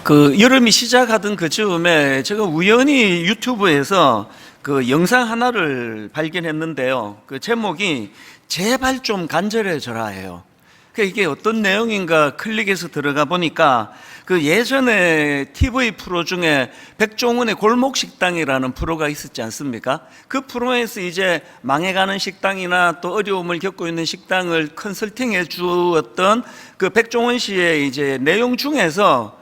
여름이 시작하던 그 즈음에 제가 우연히 유튜브에서 그 영상 하나를 발견했는데요. 그 제목이 제발 좀 간절해져라예요. 이게 어떤 내용인가 클릭해서 들어가 보니까 그 예전에 TV 프로 중에 백종원의 골목식당이라는 프로가 있었지 않습니까? 그 프로에서 이제 망해가는 식당이나 또 어려움을 겪고 있는 식당을 컨설팅해 주었던 그 백종원 씨의 이제 내용 중에서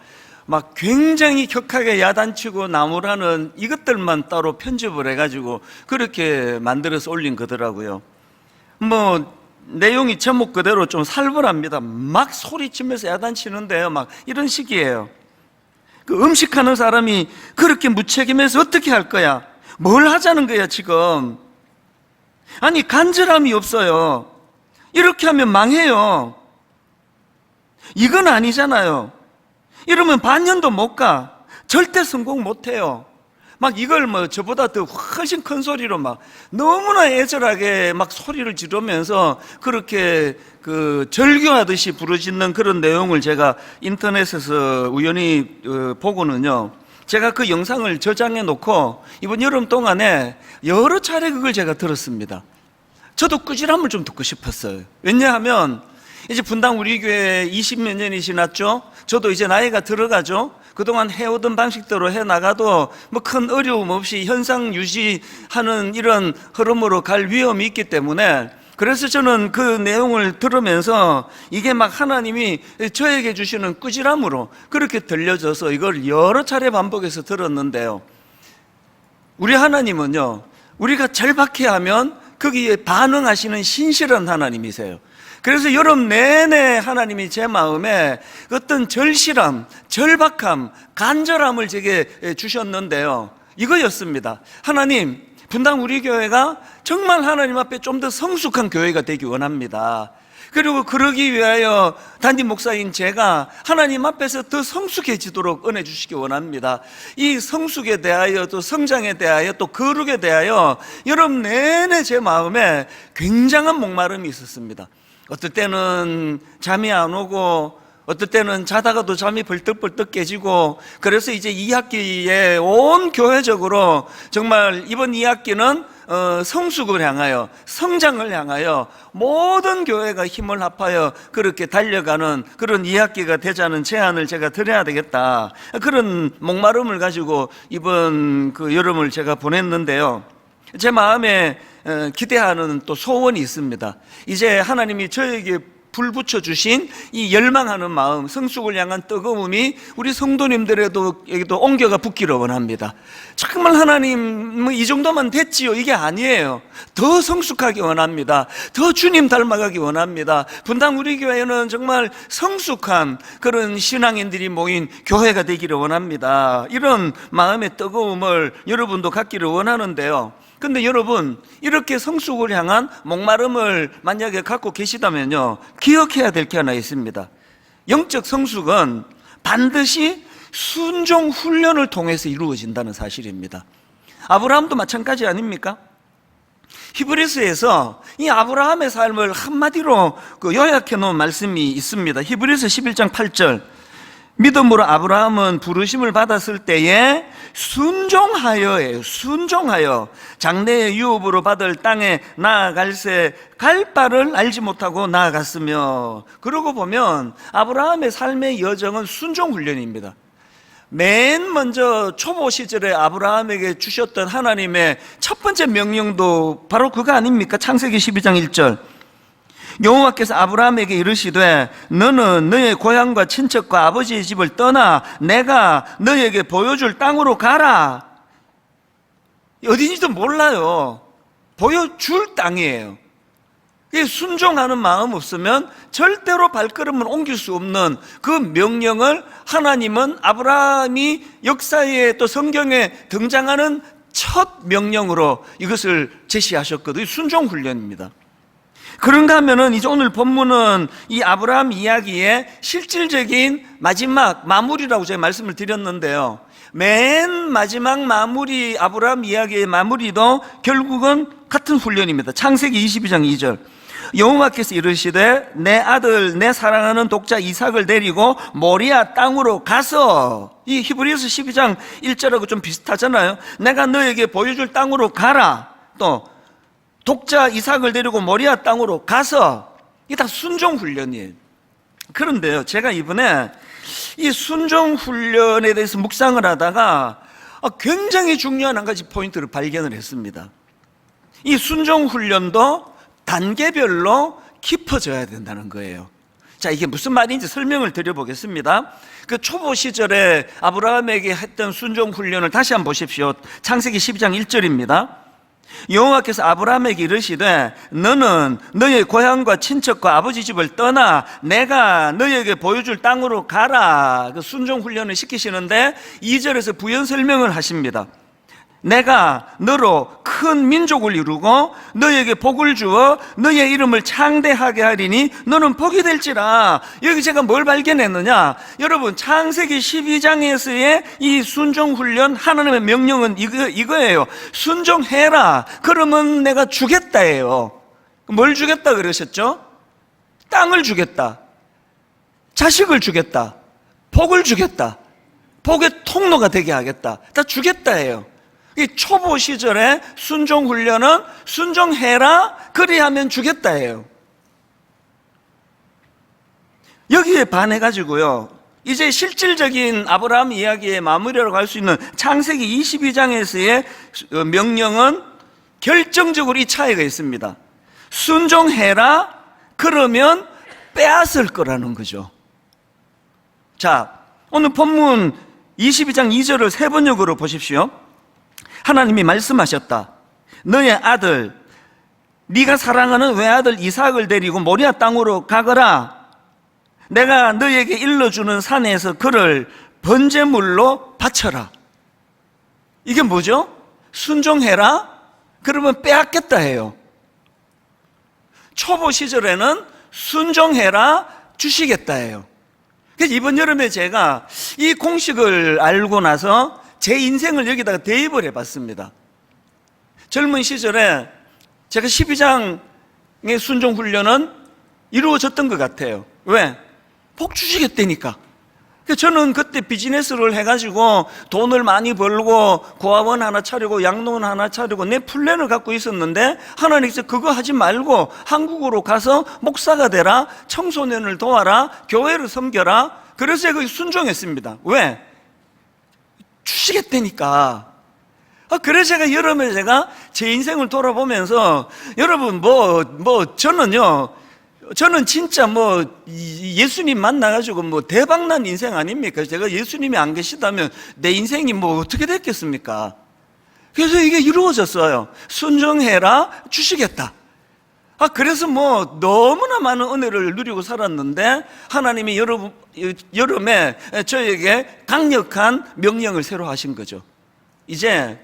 막 굉장히 격하게 야단치고 나무라는 이것들만 따로 편집을 해가지고 그렇게 만들어서 올린 거더라고요. 내용이 제목 그대로 좀 살벌합니다. 막 소리치면서 야단치는데요, 막 이런 식이에요. 그 음식하는 사람이 그렇게 무책임해서 어떻게 할 거야? 뭘 하자는 거야 지금? 아니 간절함이 없어요. 이렇게 하면 망해요. 이건 아니잖아요. 이러면 반년도 못 가. 절대 성공 못 해요. 막 이걸 저보다 더 훨씬 큰 소리로 막 너무나 애절하게 막 소리를 지르면서 그렇게 절규하듯이 부르짖는 그런 내용을 제가 인터넷에서 우연히 보고는요, 제가 그 영상을 저장해 놓고 이번 여름 동안에 여러 차례 그걸 제가 들었습니다. 저도 꾸지람을 좀 듣고 싶었어요. 왜냐하면 이제 분당 우리 교회 20몇 년이 지났죠. 저도 이제 나이가 들어가죠. 그동안 해오던 방식대로 해나가도 큰 어려움 없이 현상 유지하는 이런 흐름으로 갈 위험이 있기 때문에, 그래서 저는 그 내용을 들으면서 이게 막 하나님이 저에게 주시는 꾸지람으로 그렇게 들려져서 이걸 여러 차례 반복해서 들었는데요, 우리 하나님은요, 우리가 절박해하면 거기에 반응하시는 신실한 하나님이세요. 그래서 여름 내내 하나님이 제 마음에 어떤 절실함, 절박함, 간절함을 제게 주셨는데요, 이거였습니다. 하나님, 분당 우리 교회가 정말 하나님 앞에 좀 더 성숙한 교회가 되기 원합니다. 그리고 그러기 위하여 담임 목사인 제가 하나님 앞에서 더 성숙해지도록 은혜 주시기 원합니다. 이 성숙에 대하여, 또 성장에 대하여, 또 거룩에 대하여 여름 내내 제 마음에 굉장한 목마름이 있었습니다. 어떨 때는 잠이 안 오고, 어떨 때는 자다가도 잠이 벌떡벌떡 깨지고, 그래서 이제 2학기에 온 교회적으로 정말 이번 2학기는 성숙을 향하여, 성장을 향하여 모든 교회가 힘을 합하여 그렇게 달려가는 그런 2학기가 되자는 제안을 제가 드려야 되겠다, 그런 목마름을 가지고 이번 여름을 제가 보냈는데요, 제 마음에 기대하는 또 소원이 있습니다. 이제 하나님이 저에게 불붙여 주신 이 열망하는 마음, 성숙을 향한 뜨거움이 우리 성도님들에도 여기도 옮겨가 붙기를 원합니다. 정말 하나님 이 정도만 됐지요, 이게 아니에요. 더 성숙하기 원합니다. 더 주님 닮아가기 원합니다. 분당 우리 교회는 정말 성숙한 그런 신앙인들이 모인 교회가 되기를 원합니다. 이런 마음의 뜨거움을 여러분도 갖기를 원하는데요, 근데 여러분, 이렇게 성숙을 향한 목마름을 만약에 갖고 계시다면요, 기억해야 될 게 하나 있습니다. 영적 성숙은 반드시 순종 훈련을 통해서 이루어진다는 사실입니다. 아브라함도 마찬가지 아닙니까? 히브리서에서 이 아브라함의 삶을 한마디로 요약해 놓은 말씀이 있습니다. 히브리서 11장 8절, 믿음으로 아브라함은 부르심을 받았을 때에 순종하여예요. 순종하여 장래의 유업으로 받을 땅에 나아갈새 갈 바를 알지 못하고 나아갔으며. 그러고 보면 아브라함의 삶의 여정은 순종 훈련입니다. 맨 먼저 초보 시절에 아브라함에게 주셨던 하나님의 첫 번째 명령도 바로 그거 아닙니까? 창세기 12장 1절, 여호와께서 아브라함에게 이르시되 너는 너의 고향과 친척과 아버지의 집을 떠나 내가 너에게 보여줄 땅으로 가라. 어딘지도 몰라요. 보여줄 땅이에요. 순종하는 마음 없으면 절대로 발걸음을 옮길 수 없는 그 명령을 하나님은 아브라함이 역사에 또 성경에 등장하는 첫 명령으로 이것을 제시하셨거든요. 순종 훈련입니다. 그런가 하면은 이제 오늘 본문은 이 아브라함 이야기의 실질적인 마지막 마무리라고 제가 말씀을 드렸는데요, 맨 마지막 마무리, 아브라함 이야기의 마무리도 결국은 같은 훈련입니다. 창세기 22장 2절, 여호와께서 이르시되 내 아들 내 사랑하는 독자 이삭을 데리고 모리아 땅으로 가서, 이 히브리서 12장 1절하고 좀 비슷하잖아요. 내가 너에게 보여줄 땅으로 가라. 또 독자 이삭을 데리고 모리아 땅으로 가서, 이게 다 순종 훈련이에요. 그런데요, 제가 이번에 이 순종 훈련에 대해서 묵상을 하다가 굉장히 중요한 한 가지 포인트를 발견을 했습니다. 이 순종 훈련도 단계별로 깊어져야 된다는 거예요. 자, 이게 무슨 말인지 설명을 드려보겠습니다. 그 초보 시절에 아브라함에게 했던 순종 훈련을 다시 한번 보십시오. 창세기 12장 1절입니다. 여호와께서 아브라함에게 이르시되 너는 너의 고향과 친척과 아버지 집을 떠나 내가 너에게 보여줄 땅으로 가라. 그 순종 훈련을 시키시는데 2절에서 부연 설명을 하십니다. 내가 너로 큰 민족을 이루고 너에게 복을 주어 너의 이름을 창대하게 하리니 너는 복이 될지라. 여기 제가 뭘 발견했느냐, 여러분, 창세기 12장에서의 이 순종훈련, 하나님의 명령은 이거예요. 순종해라, 그러면 내가 주겠다예요. 뭘 주겠다 그러셨죠? 땅을 주겠다, 자식을 주겠다, 복을 주겠다, 복의 통로가 되게 하겠다, 다 주겠다예요. 이 초보 시절에 순종 훈련은 순종해라, 그리하면 주겠다예요. 여기에 반해가지고요, 이제 실질적인 아브라함 이야기의 마무리라고 할 수 있는 창세기 22장에서의 명령은 결정적으로 이 차이가 있습니다. 순종해라, 그러면 빼앗을 거라는 거죠. 자, 오늘 본문 22장 2절을 세 번역으로 보십시오. 하나님이 말씀하셨다. 너의 아들, 네가 사랑하는 외아들 이삭을 데리고 모리아 땅으로 가거라. 내가 너에게 일러주는 산에서 그를 번제물로 바쳐라. 이게 뭐죠? 순종해라, 그러면 빼앗겠다 해요. 초보 시절에는 순종해라, 주시겠다 해요. 그래서 이번 여름에 제가 이 공식을 알고 나서 제 인생을 여기다가 대입을 해봤습니다. 젊은 시절에 제가 12장의 순종훈련은 이루어졌던 것 같아요. 왜? 복 주시겠다니까. 저는 그때 비즈니스를 해가지고 돈을 많이 벌고 고아원 하나 차리고 양로원 하나 차리고 내 플랜을 갖고 있었는데, 하나님께서 그거 하지 말고 한국으로 가서 목사가 되라, 청소년을 도와라, 교회를 섬겨라. 그래서 제가 순종했습니다. 왜? 주시겠다니까. 그래서 제가 여름에 제 인생을 돌아보면서, 여러분, 저는 진짜 예수님 만나가지고 대박난 인생 아닙니까? 제가 예수님이 안 계시다면 내 인생이 어떻게 됐겠습니까? 그래서 이게 이루어졌어요. 순종해라, 주시겠다. 그래서 너무나 많은 은혜를 누리고 살았는데, 하나님이 여름에 저에게 강력한 명령을 새로 하신 거죠. 이제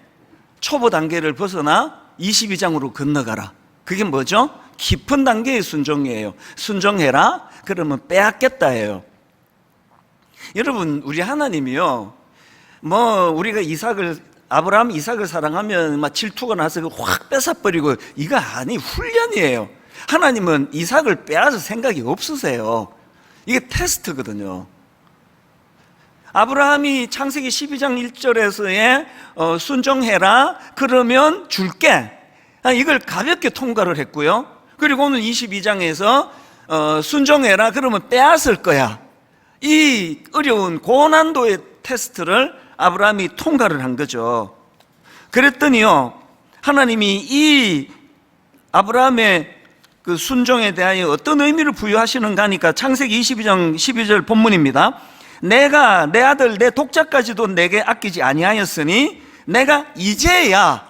초보 단계를 벗어나 22장으로 건너가라. 그게 뭐죠? 깊은 단계의 순종이에요. 순종해라, 그러면 빼앗겠다예요. 여러분, 우리 하나님이요, 우리가 아브라함 이삭을 사랑하면 막 질투가 나서 확 뺏어버리고, 이거 아니, 훈련이에요. 하나님은 이삭을 빼앗을 생각이 없으세요. 이게 테스트거든요. 아브라함이 창세기 12장 1절에서의 순종해라, 그러면 줄게, 이걸 가볍게 통과를 했고요. 그리고 오늘 22장에서 순종해라, 그러면 빼앗을 거야, 이 어려운 고난도의 테스트를 아브라함이 통과를 한 거죠. 그랬더니요, 하나님이 이 아브라함의 그 순종에 대하여 어떤 의미를 부여하시는가 하니까 창세기 22장 12절 본문입니다. 내가 내 아들 내 독자까지도 내게 아끼지 아니하였으니 내가 이제야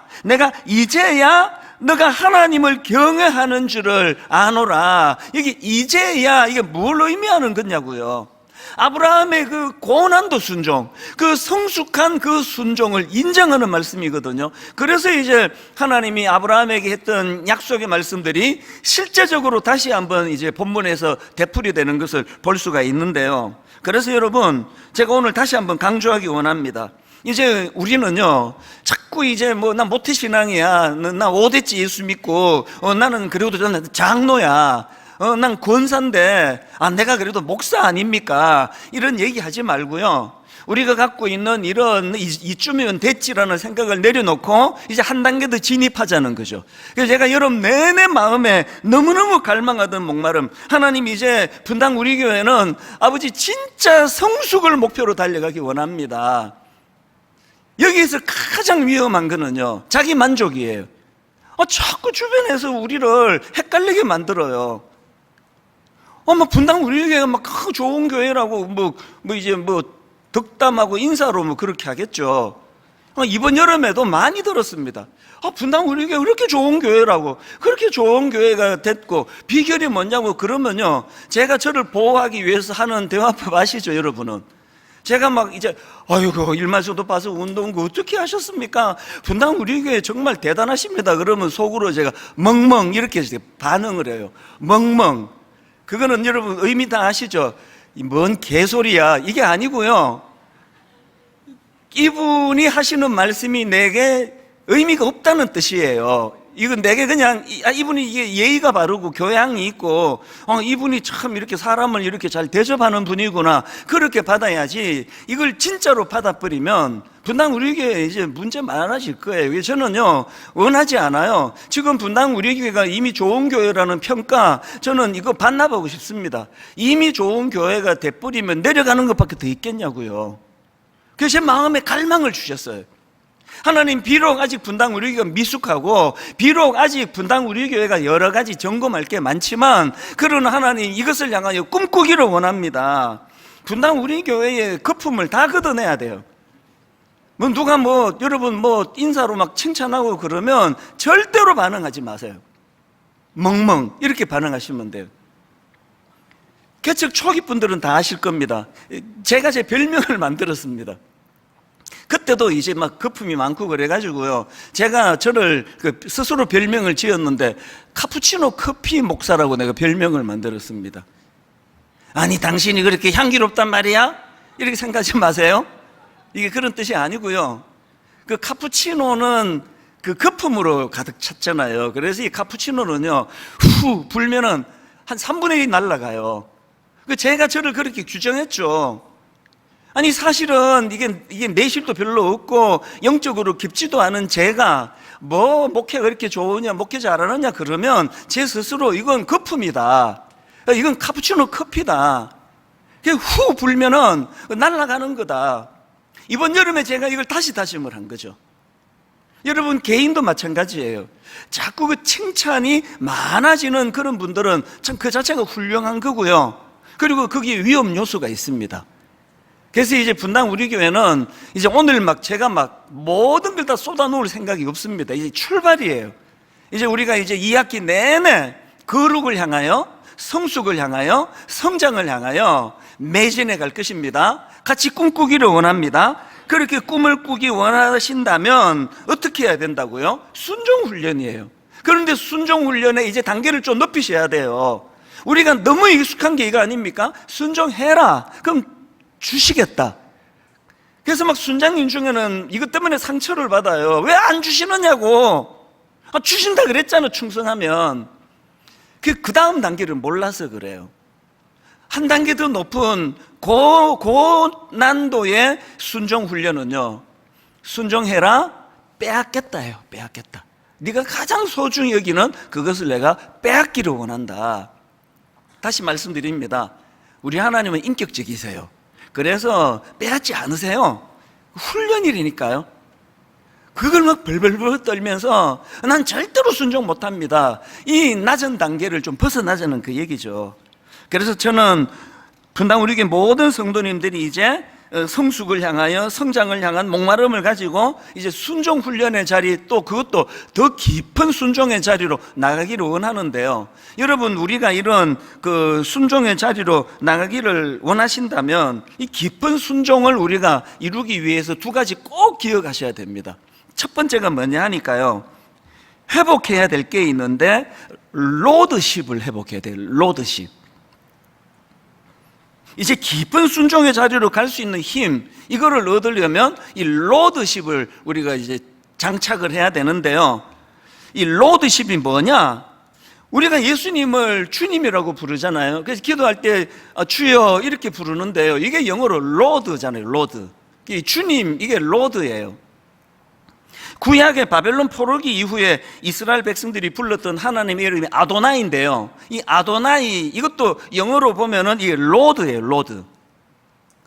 너가 하나님을 경외하는 줄을 아노라. 여기 이제야, 이게 뭘 의미하는 거냐고요. 아브라함의 그 고난도 순종, 그 성숙한 그 순종을 인정하는 말씀이거든요. 그래서 이제 하나님이 아브라함에게 했던 약속의 말씀들이 실제적으로 다시 한번 이제 본문에서 되풀이 되는 것을 볼 수가 있는데요. 그래서 여러분, 제가 오늘 다시 한번 강조하기 원합니다. 이제 우리는요, 자꾸 자꾸 이제 뭐 나 모태신앙이야, 나 5대째 예수 믿고, 나는 그래도 저는 장로야, 난 권사인데, 내가 그래도 목사 아닙니까? 이런 얘기 하지 말고요. 우리가 갖고 있는 이런 이쯤이면 됐지라는 생각을 내려놓고 이제 한 단계 더 진입하자는 거죠. 그래서 제가 여러분 내내 마음에 너무너무 갈망하던 목마름, 하나님 이제 분당 우리 교회는 아버지 진짜 성숙을 목표로 달려가기 원합니다. 여기에서 가장 위험한 거는요, 자기 만족이에요. 자꾸 주변에서 우리를 헷갈리게 만들어요. 막 분당 우리 교회가 막 좋은 교회라고 이제 덕담하고 인사로 그렇게 하겠죠. 이번 여름에도 많이 들었습니다. 분당 우리 교회 그렇게 좋은 교회라고, 그렇게 좋은 교회가 됐고 비결이 뭐냐고 그러면요, 제가 저를 보호하기 위해서 하는 대화법 아시죠, 여러분은? 제가 막 이제 아이고 일말서도 봐서 운동 어떻게 하셨습니까? 분당 우리 교회 정말 대단하십니다. 그러면 속으로 제가 멍멍 이렇게 반응을 해요. 멍멍. 그거는 여러분 의미 다 아시죠? 뭔 개소리야, 이게 아니고요, 이분이 하시는 말씀이 내게 의미가 없다는 뜻이에요. 이건 내게 그냥 이분이 이게 예의가 바르고 교양이 있고 이분이 참 이렇게 사람을 이렇게 잘 대접하는 분이구나, 그렇게 받아야지. 이걸 진짜로 받아버리면 분당 우리 교회 이제 문제 많아질 거예요. 저는요 원하지 않아요. 지금 분당 우리 교회가 이미 좋은 교회라는 평가, 저는 이거 반납하고 싶습니다. 이미 좋은 교회가 돼버리면 내려가는 것밖에 더 있겠냐고요. 그래서 제 마음에 갈망을 주셨어요. 하나님, 비록 아직 분당 우리 교회가 미숙하고 비록 아직 분당 우리 교회가 여러 가지 점검할 게 많지만, 그러나 하나님 이것을 향하여 꿈꾸기를 원합니다. 분당 우리 교회의 거품을 다 걷어내야 돼요. 누가 여러분 인사로 막 칭찬하고 그러면 절대로 반응하지 마세요. 멍멍 이렇게 반응하시면 돼요. 개척 초기 분들은 다 아실 겁니다. 제가 제 별명을 만들었습니다. 그때도 이제 막 거품이 많고 그래가지고요, 제가 저를 스스로 별명을 지었는데 카푸치노 커피 목사라고 내가 별명을 만들었습니다. 아니 당신이 그렇게 향기롭단 말이야? 이렇게 생각하지 마세요. 이게 그런 뜻이 아니고요, 그 카푸치노는 그 거품으로 가득 찼잖아요. 그래서 이 카푸치노는요 후 불면은 한 3분의 1이 날아가요. 제가 저를 그렇게 규정했죠. 아니 사실은 이게 내실도 별로 없고 영적으로 깊지도 않은 제가 목회가 그렇게 좋으냐, 목회 잘하느냐 그러면 제 스스로 이건 거품이다, 이건 카푸치노 커피다, 후 불면은 날아가는 거다. 이번 여름에 제가 이걸 다시 다짐을 한 거죠. 여러분 개인도 마찬가지예요. 자꾸 그 칭찬이 많아지는 그런 분들은 참 그 자체가 훌륭한 거고요, 그리고 거기에 위험 요소가 있습니다. 그래서 이제 분당 우리 교회는 이제 오늘 제가 모든 걸 다 쏟아놓을 생각이 없습니다. 이제 출발이에요. 이제 우리가 이제 2학기 내내 거룩을 향하여, 성숙을 향하여, 성장을 향하여 매진해 갈 것입니다. 같이 꿈꾸기를 원합니다. 그렇게 꿈을 꾸기 원하신다면 어떻게 해야 된다고요? 순종훈련이에요. 그런데 순종훈련에 이제 단계를 좀 높이셔야 돼요. 우리가 너무 익숙한 게 이거 아닙니까? 순종해라, 그럼 주시겠다. 그래서 순장님 중에는 이것 때문에 상처를 받아요. 왜 안 주시느냐고. 주신다 그랬잖아, 충성하면. 그 다음 단계를 몰라서 그래요. 한 단계 더 높은 고난도의 순종훈련은요, 순종해라, 빼앗겠다예요. 빼앗겠다. 네가 가장 소중히 여기는 그것을 내가 빼앗기를 원한다. 다시 말씀드립니다. 우리 하나님은 인격적이세요. 그래서 빼앗지 않으세요. 훈련이라니까요. 그걸 벌벌벌 떨면서 난 절대로 순종 못합니다, 이 낮은 단계를 좀 벗어나자는 그 얘기죠. 그래서 저는 분당 우리 교회 모든 성도님들이 이제 성숙을 향하여, 성장을 향한 목마름을 가지고 이제 순종 훈련의 자리, 또 그것도 더 깊은 순종의 자리로 나가기를 원하는데요. 여러분 우리가 이런 그 순종의 자리로 나가기를 원하신다면 이 깊은 순종을 우리가 이루기 위해서 두 가지 꼭 기억하셔야 됩니다. 첫 번째가 뭐냐 하니까요, 회복해야 될 게 있는데 로드십을 회복해야 돼요. 로드십. 이제 깊은 순종의 자리로 갈 수 있는 힘, 이거를 얻으려면 이 로드십을 우리가 이제 장착을 해야 되는데요. 이 로드십이 뭐냐? 우리가 예수님을 주님이라고 부르잖아요. 그래서 기도할 때 주여 이렇게 부르는데요. 이게 영어로 로드잖아요. 로드. 이 주님, 이게 로드예요. 구약의 바벨론 포로기 이후에 이스라엘 백성들이 불렀던 하나님의 이름이 아도나이인데요. 이 아도나이, 이것도 영어로 보면은 이게 로드예요. 로드.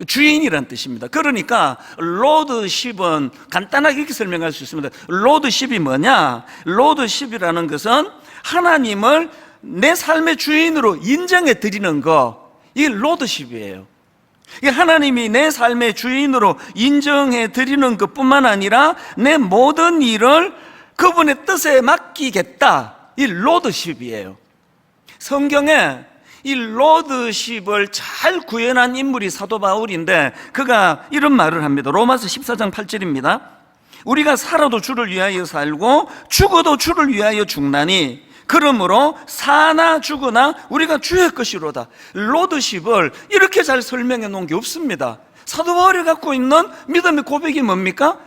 주인이란 뜻입니다. 그러니까 로드십은 간단하게 이렇게 설명할 수 있습니다. 로드십이 뭐냐? 로드십이라는 것은 하나님을 내 삶의 주인으로 인정해 드리는 거, 이게 로드십이에요. 하나님이 내 삶의 주인으로 인정해 드리는 것뿐만 아니라 내 모든 일을 그분의 뜻에 맡기겠다, 이 로드십이에요. 성경에 이 로드십을 잘 구현한 인물이 사도 바울인데, 그가 이런 말을 합니다. 로마서 14장 8절입니다. 우리가 살아도 주를 위하여 살고 죽어도 주를 위하여 죽나니 그러므로 사나 죽으나 우리가 주의 것이로다. 로드십을 이렇게 잘 설명해 놓은 게 없습니다. 사도 바울이 갖고 있는 믿음의 고백이 뭡니까?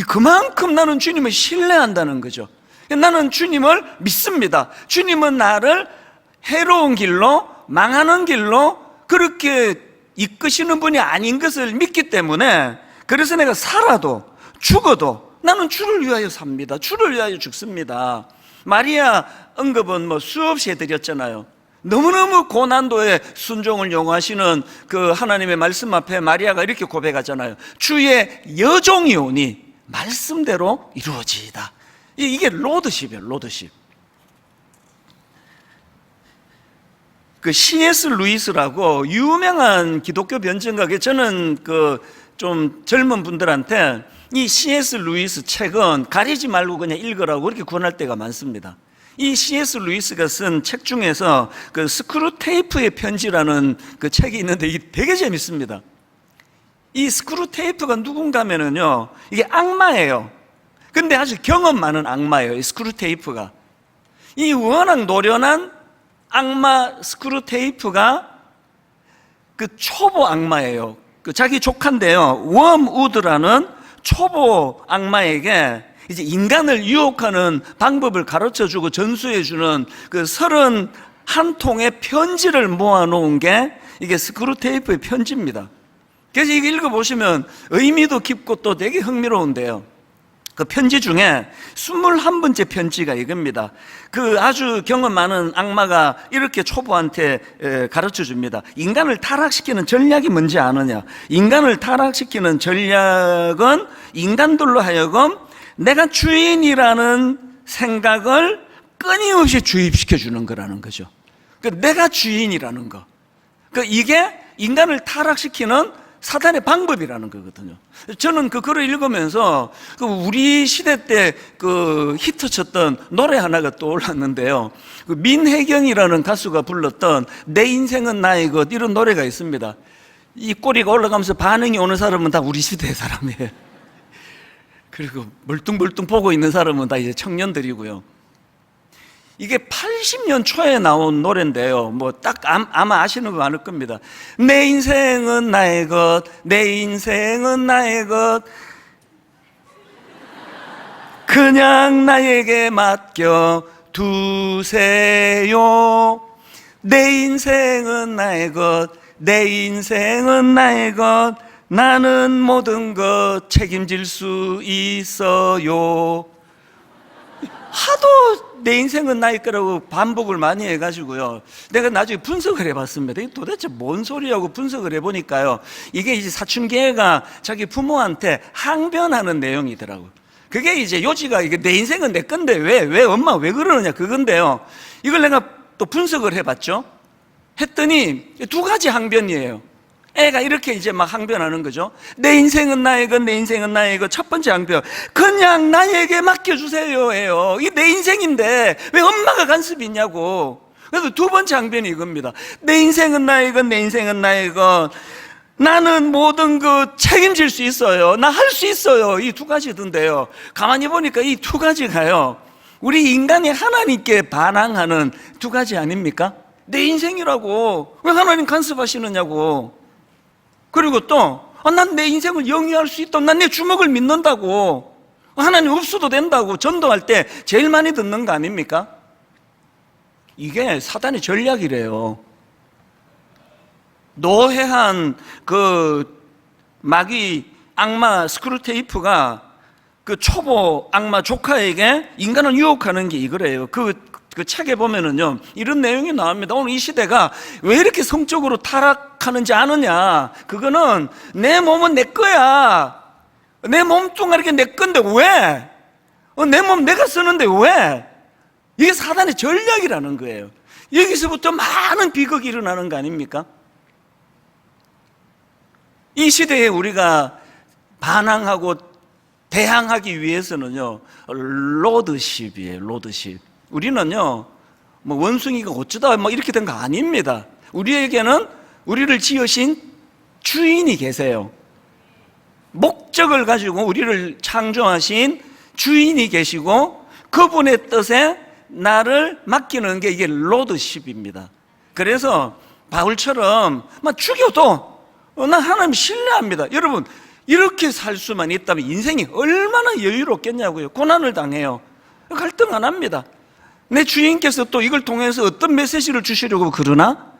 그만큼 나는 주님을 신뢰한다는 거죠. 나는 주님을 믿습니다. 주님은 나를 해로운 길로, 망하는 길로 그렇게 이끄시는 분이 아닌 것을 믿기 때문에, 그래서 내가 살아도 죽어도 나는 주를 위하여 삽니다. 주를 위하여 죽습니다. 마리아 언급은 수없이 해드렸잖아요. 너무너무 고난도의 순종을 요구하시는 그 하나님의 말씀 앞에 마리아가 이렇게 고백하잖아요. 주의 여종이 오니 말씀대로 이루어지이다. 이게 로드십이에요. 로드십. 그 C.S. 루이스라고 유명한 기독교 변증가, 저는 좀 젊은 분들한테 이 C.S. 루이스 책은 가리지 말고 그냥 읽으라고 그렇게 권할 때가 많습니다. 이 C.S. 루이스가 쓴 책 중에서 그 스크루테이프의 편지라는 그 책이 있는데, 이게 되게 재밌습니다. 이 스크루테이프가 누군가 하면은요, 이게 악마예요. 근데 아주 경험 많은 악마예요, 이 스크루테이프가. 이 워낙 노련한 악마 스크루테이프가 그 초보 악마예요. 자기 조카인데요, 웜우드라는 초보 악마에게 이제 인간을 유혹하는 방법을 가르쳐주고 전수해주는 그 31통의 편지를 모아놓은 게 이게 스크루테이프의 편지입니다. 그래서 이거 읽어보시면 의미도 깊고 또 되게 흥미로운데요. 그 편지 중에 21번째 편지가 이겁니다. 그 아주 경험 많은 악마가 이렇게 초보한테 가르쳐 줍니다. 인간을 타락시키는 전략이 뭔지 아느냐? 인간을 타락시키는 전략은 인간들로 하여금 내가 주인이라는 생각을 끊임없이 주입시켜 주는 거라는 거죠. 내가 주인이라는 거. 이게 인간을 타락시키는 사단의 방법이라는 거거든요. 저는 그 글을 읽으면서 우리 시대 때 히트쳤던 노래 하나가 떠올랐는데요. 민혜경이라는 가수가 불렀던 내 인생은 나의 것, 이런 노래가 있습니다. 이 꼬리가 올라가면서 반응이 오는 사람은 다 우리 시대의 사람이에요. 그리고 멀뚱멀뚱 보고 있는 사람은 다 이제 청년들이고요. 이게 80년 초에 나온 노래인데요. 아마 아시는 거 많을 겁니다. 내 인생은 나의 것, 내 인생은 나의 것, 그냥 나에게 맡겨 두세요. 내 인생은 나의 것, 내 인생은 나의 것, 나는 모든 것 책임질 수 있어요. 하도 내 인생은 나의 거라고 반복을 많이 해가지고요, 내가 나중에 분석을 해봤습니다. 이게 도대체 뭔 소리하고 분석을 해보니까요, 이게 이제 사춘기애가 자기 부모한테 항변하는 내용이더라고요. 그게 이제 요지가 이게 내 인생은 내 건데 왜 엄마 왜 그러느냐, 그건데요. 이걸 내가 또 분석을 해봤죠. 했더니 두 가지 항변이에요. 애가 이렇게 이제 막 항변하는 거죠. 내 인생은 나의 것, 내 인생은 나의 것. 첫 번째 항변, 그냥 나에게 맡겨주세요 예요. 이게 내 인생인데 왜 엄마가 간섭이 있냐고. 그래서 두 번째 항변이 이겁니다. 내 인생은 나의 것, 내 인생은 나의 것, 나는 모든 것 책임질 수 있어요, 나 할 수 있어요. 이 두 가지던데요, 가만히 보니까 이 두 가지가요, 우리 인간이 하나님께 반항하는 두 가지 아닙니까? 내 인생이라고 왜 하나님 간섭하시느냐고. 그리고 또 난 내 인생을 영위할 수 있다, 난 내 주먹을 믿는다고. 하나님 없어도 된다고 전도할 때 제일 많이 듣는 거 아닙니까? 이게 사단의 전략이래요. 노회한 그 마귀 악마 스크루테이프가 그 초보 악마 조카에게 인간을 유혹하는 게 이거래요. 그 책에 보면은요, 이런 내용이 나옵니다. 오늘 이 시대가 왜 이렇게 성적으로 타락하는지 아느냐? 그거는 내 몸은 내 거야. 내 몸뚱아리가 내 건데 왜? 내 몸 내가 쓰는데 왜? 이게 사단의 전략이라는 거예요. 여기서부터 많은 비극이 일어나는 거 아닙니까? 이 시대에 우리가 반항하고 대항하기 위해서는요, 로드십이에요. 로드십. 우리는요, 뭐 원숭이가 어쩌다 뭐 이렇게 된 거 아닙니다. 우리에게는 우리를 지으신 주인이 계세요. 목적을 가지고 우리를 창조하신 주인이 계시고 그분의 뜻에 나를 맡기는 게 이게 로드십입니다. 그래서 바울처럼 막 죽여도 나 하나님 신뢰합니다. 여러분, 이렇게 살 수만 있다면 인생이 얼마나 여유롭겠냐고요. 고난을 당해요. 갈등 안 합니다. 내 주인께서 또 이걸 통해서 어떤 메시지를 주시려고 그러나?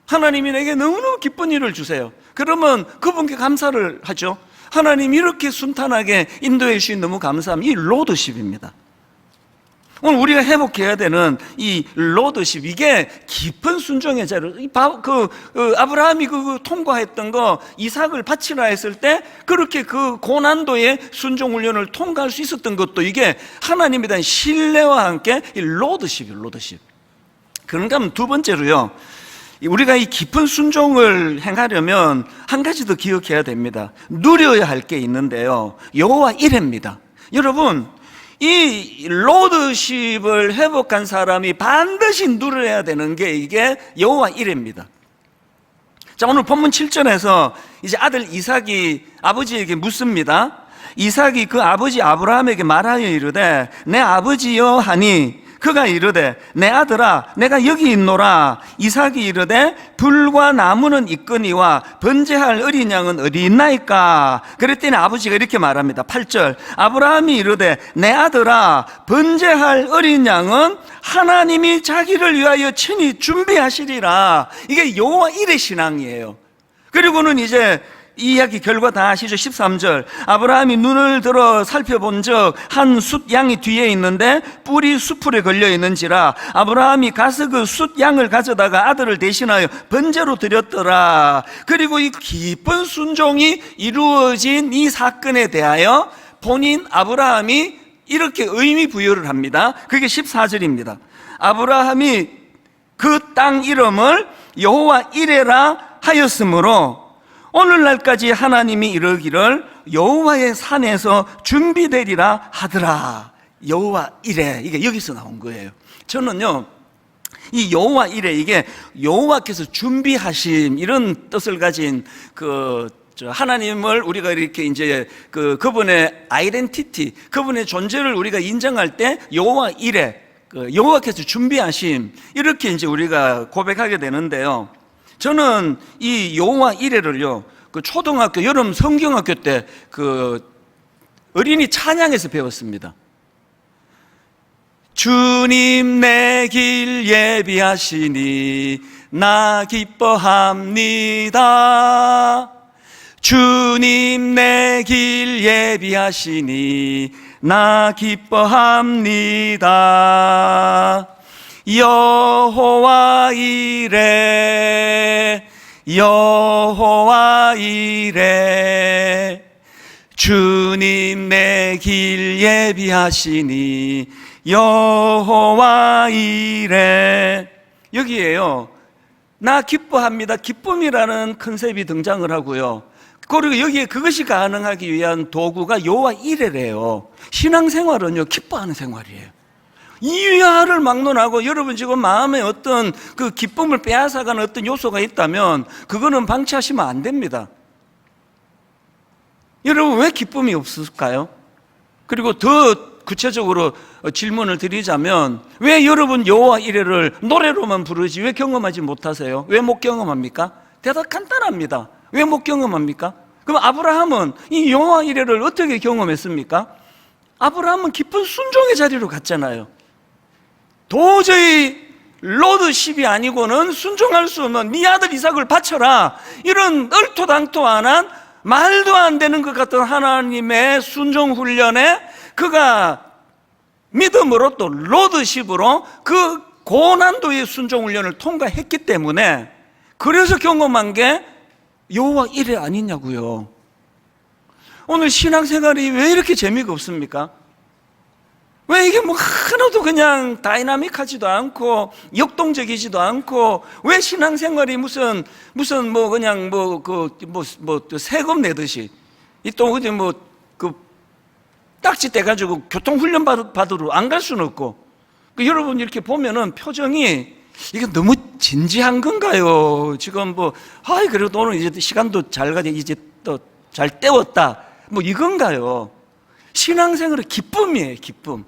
하나님이 내게 너무너무 기쁜 일을 주세요. 그러면 그분께 감사를 하죠. 하나님 이렇게 순탄하게 인도해 주신 너무 감사함. 이 로드십입니다. 오늘 우리가 회복해야 되는 이 로드십, 이게 깊은 순종의 자료. 아브라함이 통과했던 거, 이삭을 바치라 했을 때 그렇게 그 고난도의 순종 훈련을 통과할 수 있었던 것도 이게 하나님에 대한 신뢰와 함께 이 로드십이에요. 로드십. 그런가 하면 두 번째로요, 우리가 이 깊은 순종을 행하려면 한 가지 더 기억해야 됩니다. 누려야 할 게 있는데요, 여호와 이레입니다. 여러분, 이 로드십을 회복한 사람이 반드시 누려야 되는 게 이게 여호와 이레입니다. 자, 오늘 본문 7절에서 이제 아들 이삭이 아버지에게 묻습니다. 이삭이 그 아버지 아브라함에게 말하여 이르되 내 아버지여 하니 그가 이르되 내 아들아 내가 여기 있노라. 이삭이 이르되 불과 나무는 있거니와 번제할 어린 양은 어디 있나이까? 그랬더니 아버지가 이렇게 말합니다. 8절 아브라함이 이르되 내 아들아 번제할 어린 양은 하나님이 자기를 위하여 친히 준비하시리라. 이게 여호와 이레 신앙이에요. 그리고는 이제 이 이야기 결과 다 아시죠? 13절 아브라함이 눈을 들어 살펴본 적 한 숫 양이 뒤에 있는데 뿔이 수풀에 걸려 있는지라 아브라함이 가서 그 숫 양을 가져다가 아들을 대신하여 번제로 드렸더라. 그리고 이 깊은 순종이 이루어진 이 사건에 대하여 본인 아브라함이 이렇게 의미 부여를 합니다. 그게 14절입니다. 아브라함이 그 땅 이름을 여호와 이레라 하였으므로 오늘날까지 하나님이 이르기를 여호와의 산에서 준비되리라 하더라. 여호와 이레, 이게 여기서 나온 거예요. 저는요, 이 여호와 이레, 이게 여호와께서 준비하심, 이런 뜻을 가진 하나님을 우리가 이렇게 이제 그분의 아이덴티티, 그분의 존재를 우리가 인정할 때 여호와 이레, 여호와께서 준비하심, 이렇게 이제 우리가 고백하게 되는데요. 저는 이 여호와 이레를요, 초등학교 여름 성경학교 때 어린이 찬양에서 배웠습니다. 주님 내 길 예비하시니 나 기뻐합니다. 주님 내 길 예비하시니 나 기뻐합니다. 여호와 이레 여호와 이레 주님 내 길 예비하시니 여호와 이레. 여기에요, 나 기뻐합니다, 기쁨이라는 컨셉이 등장을 하고요. 그리고 여기에 그것이 가능하기 위한 도구가 여호와 이레래요. 신앙생활은요, 기뻐하는 생활이에요. 이하를 막론하고 여러분 지금 마음에 어떤 그 기쁨을 빼앗아가는 어떤 요소가 있다면 그거는 방치하시면 안 됩니다. 여러분 왜 기쁨이 없을까요? 그리고 더 구체적으로 질문을 드리자면 왜 여러분 여호와 이레를 노래로만 부르지 왜 경험하지 못하세요? 왜 못 경험합니까? 대답 간단합니다. 왜 못 경험합니까? 그럼 아브라함은 이 여호와 이레를 어떻게 경험했습니까? 아브라함은 깊은 순종의 자리로 갔잖아요. 도저히 로드십이 아니고는 순종할 수 없는 네 아들 이삭을 바쳐라, 이런 얼토당토안한 말도 안 되는 것 같은 하나님의 순종 훈련에 그가 믿음으로 또 로드십으로 그 고난도의 순종 훈련을 통과했기 때문에, 그래서 경험한 게 여호와 이레 아니냐고요. 오늘 신앙생활이 왜 이렇게 재미가 없습니까? 왜 이게 뭐 하나도 그냥 다이나믹하지도 않고 역동적이지도 않고, 왜 신앙생활이 무슨 뭐 그냥 뭐 세금 내듯이 이 또 그지 뭐 그 딱지 떼가지고 교통훈련 받으러 안 갈 수는 없고, 여러분 이렇게 보면은 표정이 이게 너무 진지한 건가요? 지금 뭐 그래도 오늘 이제 시간도 잘 가지, 이제 또 잘 때웠다, 뭐 이건가요? 신앙생활의 기쁨이에요, 기쁨.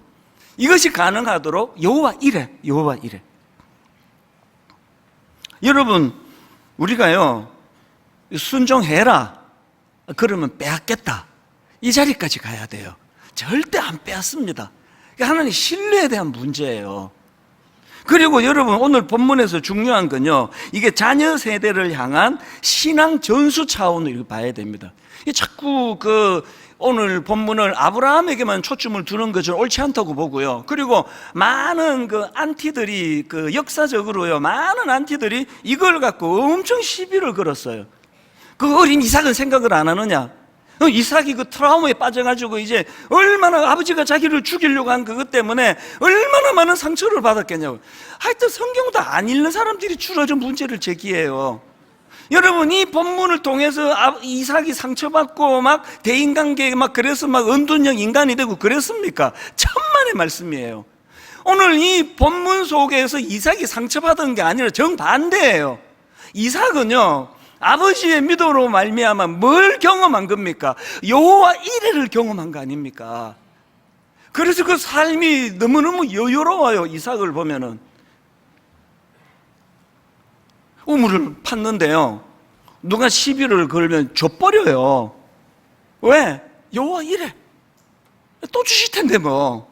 이것이 가능하도록 여호와 이레. 여러분, 우리가요 순종해라 그러면 빼앗겠다, 이 자리까지 가야 돼요. 절대 안 빼앗습니다. 하나님 신뢰에 대한 문제예요. 그리고 여러분, 오늘 본문에서 중요한 건요, 이게 자녀 세대를 향한 신앙 전수 차원으로 봐야 됩니다. 자꾸 오늘 본문을 아브라함에게만 초점을 두는 것은 옳지 않다고 보고요. 그리고 많은 안티들이 역사적으로요, 많은 안티들이 이걸 갖고 엄청 시비를 걸었어요. 그 어린 이삭은 생각을 안 하느냐? 이삭이 트라우마에 빠져가지고 이제 얼마나 아버지가 자기를 죽이려고 한 그것 때문에 얼마나 많은 상처를 받았겠냐고. 하여튼 성경도 안 읽는 사람들이 주로 좀 문제를 제기해요. 여러분, 이 본문을 통해서 이삭이 상처받고 막 대인관계에 막 그래서 막 은둔형 인간이 되고 그랬습니까? 천만의 말씀이에요. 오늘 이 본문 속에서 이삭이 상처받은 게 아니라 정반대예요. 이삭은요, 아버지의 믿음으로 말미암아 뭘 경험한 겁니까? 여호와 이레를 경험한 거 아닙니까? 그래서 그 삶이 너무너무 여유로워요. 이삭을 보면은 우물을 팠는데요, 누가 시비를 걸면 줘버려요. 왜? 여호와 이레. 또 주실 텐데 뭐.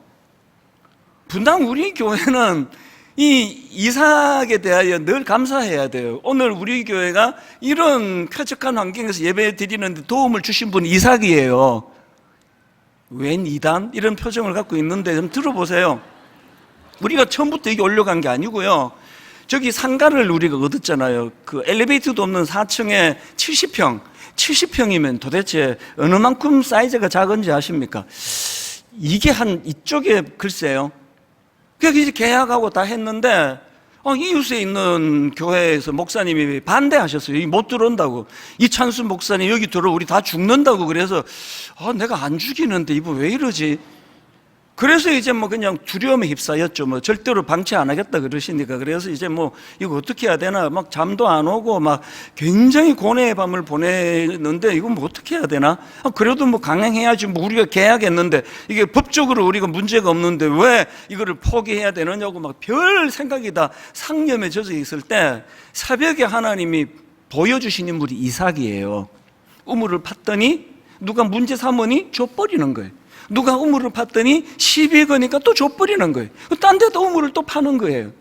분당 우리 교회는 이 이삭에 대하여 늘 감사해야 돼요. 오늘 우리 교회가 이런 쾌적한 환경에서 예배 드리는데 도움을 주신 분이 이삭이에요. 웬 이단? 이런 표정을 갖고 있는데 좀 들어보세요. 우리가 처음부터 여기 올려간 게 아니고요, 저기 상가를 우리가 얻었잖아요. 그 엘리베이터도 없는 4층에 70평이면 도대체 어느 만큼 사이즈가 작은지 아십니까? 이게 한 이쪽에 글쎄요, 그래서 이제 계약하고 다 했는데 이웃에 있는 교회에서 목사님이 반대하셨어요. 여기 못 들어온다고. 이찬수 목사님 여기 들어 우리 다 죽는다고. 그래서 내가 안 죽이는데 이분 왜 이러지? 그래서 이제 뭐 그냥 두려움에 휩싸였죠. 뭐 절대로 방치 안 하겠다 그러시니까. 그래서 이제 뭐 이거 어떻게 해야 되나, 막 잠도 안 오고 막 굉장히 고뇌의 밤을 보내는데 이거 뭐 어떻게 해야 되나? 그래도 뭐 강행해야지. 뭐 우리가 계약했는데 이게 법적으로 우리가 문제가 없는데 왜 이거를 포기해야 되느냐고 막 별 생각이 다 상념에 젖어 있을 때 새벽에 하나님이 보여주신 인물이 이삭이에요. 우물을 팠더니 누가 문제 삼으니 줘버리는 거예요. 누가 우물을 팠더니 시비 거니까 또 줘버리는 거예요. 딴 데도 우물을 또 파는 거예요.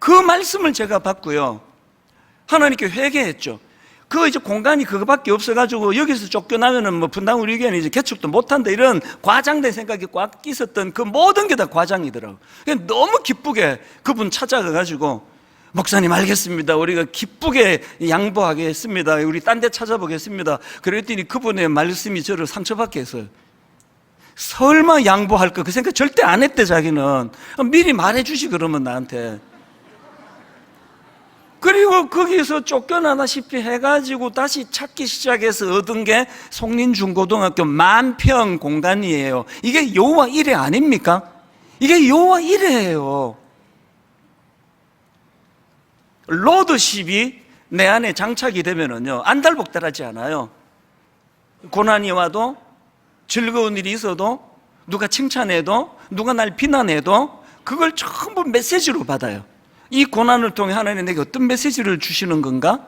그 말씀을 제가 받고요, 하나님께 회개했죠. 이제 공간이 그거밖에 없어가지고 여기서 쫓겨나면은 뭐 분당 우리 교회는 이제 개척도 못한다, 이런 과장된 생각이 꽉 있었던 그 모든 게 다 과장이더라고요. 너무 기쁘게 그분 찾아가가지고, 목사님 알겠습니다, 우리가 기쁘게 양보하겠습니다, 우리 딴 데 찾아보겠습니다. 그랬더니 그분의 말씀이 저를 상처받게 했어요. 설마 양보할까? 그 생각 절대 안 했대, 자기는. 미리 말해주시, 그러면 나한테. 그리고 거기서 쫓겨나다시피 해가지고 다시 찾기 시작해서 얻은 게 송린중고등학교 만평 공간이에요. 이게 여호와 이레 아닙니까? 이게 여호와 이레예요. 로드십이 내 안에 장착이 되면은요, 안달복달하지 않아요. 고난이 와도, 즐거운 일이 있어도, 누가 칭찬해도, 누가 날 비난해도 그걸 전부 메시지로 받아요. 이 고난을 통해 하나님 내게 어떤 메시지를 주시는 건가?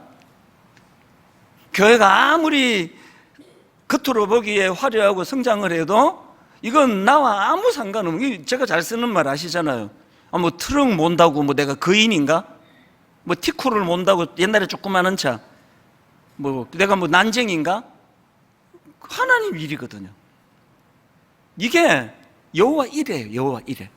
교회가 아무리 겉으로 보기에 화려하고 성장을 해도 이건 나와 아무 상관없는, 제가 잘 쓰는 말 아시잖아요. 뭐 트럭 몬다고 뭐 내가 거인인가? 뭐 티쿠를 몬다고 옛날에 조그마한 차, 뭐 내가 뭐 난쟁인가? 하나님 일이거든요. 이게 여호와 일이에요. 여호와 일에.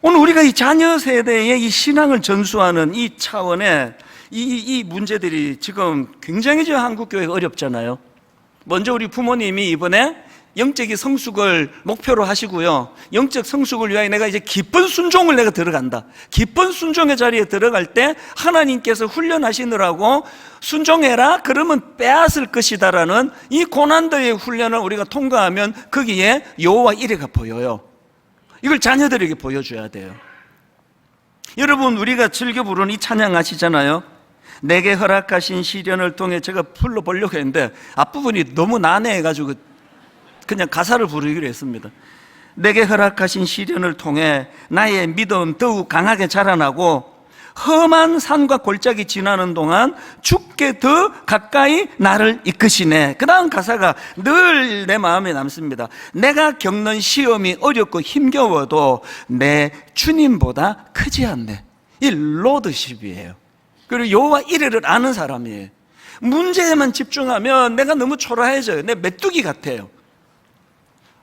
오늘 우리가 이 자녀 세대의 이 신앙을 전수하는 이 차원에 이 문제들이 지금 굉장히 저 한국 교회가 어렵잖아요. 먼저 우리 부모님이 이번에 영적인 성숙을 목표로 하시고요, 영적 성숙을 위하여 내가 이제 기쁜 순종을 내가 들어간다, 기쁜 순종의 자리에 들어갈 때 하나님께서 훈련하시느라고 순종해라 그러면 빼앗을 것이다라는 이 고난도의 훈련을 우리가 통과하면 거기에 여호와 이레가 보여요. 이걸 자녀들에게 보여줘야 돼요. 여러분, 우리가 즐겨 부르는 이 찬양 아시잖아요. 내게 허락하신 시련을 통해, 제가 불러보려고 했는데 앞부분이 너무 난해해가지고 그냥 가사를 부르기로 했습니다. 내게 허락하신 시련을 통해 나의 믿음 더욱 강하게 자라나고 험한 산과 골짜기 지나는 동안 주께 더 가까이 나를 이끄시네. 그 다음 가사가 늘 내 마음에 남습니다. 내가 겪는 시험이 어렵고 힘겨워도 내 주님보다 크지 않네. 이 로드십이에요. 그리고 여호와 이레를 아는 사람이에요. 문제에만 집중하면 내가 너무 초라해져요. 내 메뚜기 같아요.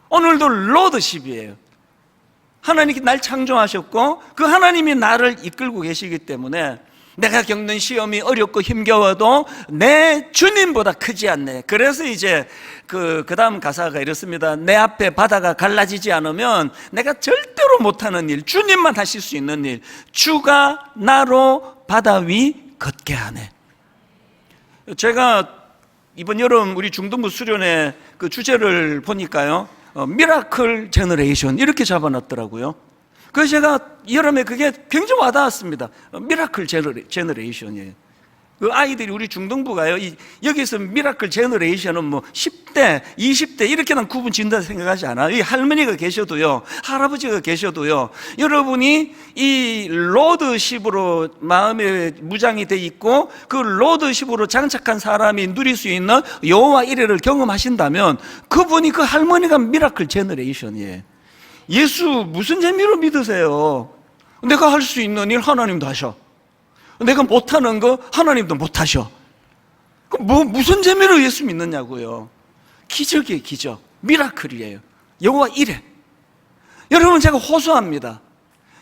오늘도 로드십이에요. 하나님이 날 창조하셨고 그 하나님이 나를 이끌고 계시기 때문에 내가 겪는 시험이 어렵고 힘겨워도 내 주님보다 크지 않네. 그래서 이제 그 다음 가사가 이렇습니다. 내 앞에 바다가 갈라지지 않으면 내가 절대로 못하는 일, 주님만 하실 수 있는 일, 주가 나로 바다 위 걷게 하네. 제가 이번 여름 우리 중등부 수련회 그 주제를 보니까요, 미라클 제너레이션 이렇게 잡아놨더라고요. 그래서 제가 여름에 그게 굉장히 와닿았습니다. 미라클 제너레이션이에요. 그 아이들이 우리 중등부가요, 여기서 미라클 제너레이션은 뭐 10대, 20대 이렇게는 구분 짓는다 생각하지 않아요. 이 할머니가 계셔도요, 할아버지가 계셔도요, 여러분이 이 로드십으로 마음에 무장이 돼 있고 그 로드십으로 장착한 사람이 누릴 수 있는 여호와 이레를 경험하신다면 그분이, 그 할머니가 미라클 제너레이션이에요. 예수 무슨 재미로 믿으세요? 내가 할 수 있는 일 하나님도 하셔. 내가 못하는 거 하나님도 못하셔. 그럼 무슨 재미로 예수 믿느냐고요. 기적이에요. 기적, 미라클이에요. 여호와 이레. 여러분, 제가 호소합니다.